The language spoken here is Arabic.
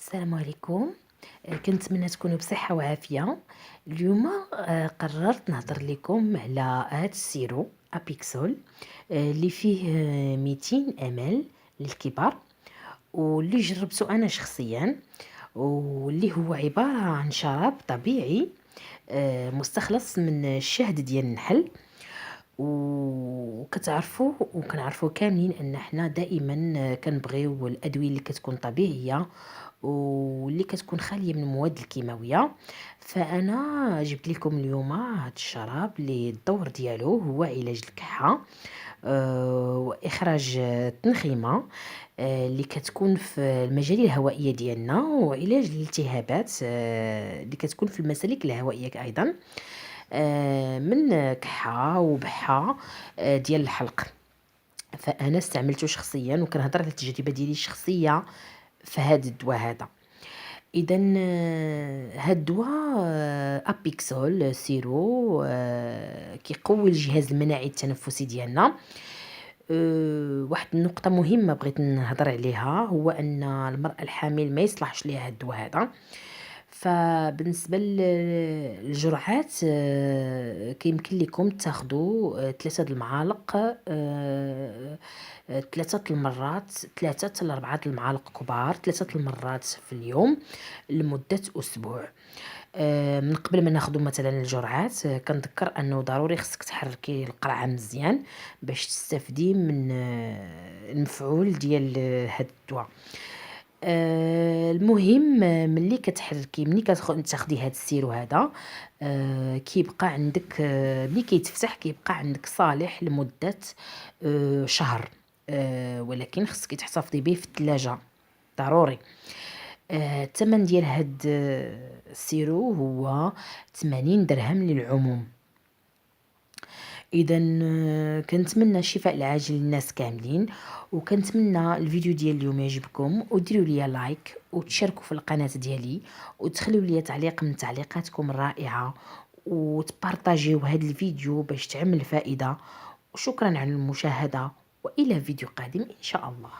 السلام عليكم. كنتمنى تكونوا بصحة وعافية. اليوم قررت نهضر لكم على هاد السيرو أبيكسول اللي فيه 200 مل للكبار، واللي جربته أنا شخصيا، واللي هو عبارة عن شراب طبيعي مستخلص من الشهد ديال النحل. وكتعرفوا وكنعرفوا كاملين ان احنا دائما كنبغيو الادويه اللي كتكون طبيعيه واللي كتكون خاليه من المواد الكيماويه. فانا جبت لكم اليوم هذا الشراب اللي الدور ديالو هو علاج الكحه واخراج التنخيمه اللي كتكون في المجاري الهوائيه ديالنا، وعلاج الالتهابات اللي كتكون في المسالك الهوائيه ايضا، من كحة وبحة ديال الحلق. فأنا استعملته شخصيا وكنهضر على التجربة ديالي الشخصية في هذا الدواء هذا. إذا هاد الدواء أبيكسول سيرو كيقوي الجهاز المناعي التنفسي ديالنا. واحد النقطة مهمة بغيت نهضر عليها هو أن المرأة الحامل ما يصلحش ليها هاد الدواء هذا. فبالنسبة للجرعات كيمكن لكم تاخدوا 3 المعالق، 3 المرات، 3 ل4 المعالق كبار 3 المرات في اليوم لمدة أسبوع. من قبل ما ناخدو مثلا الجرعات كنذكر انه ضروري خصك تحركي القرعه مزيان باش تستافدي من المفعول ديال هاد الدواء. المهم ملي تاخدي هاد السيرو هذا كيبقى عندك، ملي كيتفتح كيبقى عندك صالح لمدة شهر، ولكن خصك تحتفظي به في الثلاجة ضروري. الثمن ديال هاد السيرو هو 80 درهم للعموم. اذا كنتمنى الشفاء العاجل للناس كاملين، وكنتمنى الفيديو ديال اليوم يعجبكم وديروا لي لايك وتشاركوا في القناه ديالي وتخليوا لي تعليق من تعليقاتكم الرائعه وتبارطاجيو هذا الفيديو باش تعمل فائده. وشكرا على المشاهده، والى فيديو قادم ان شاء الله.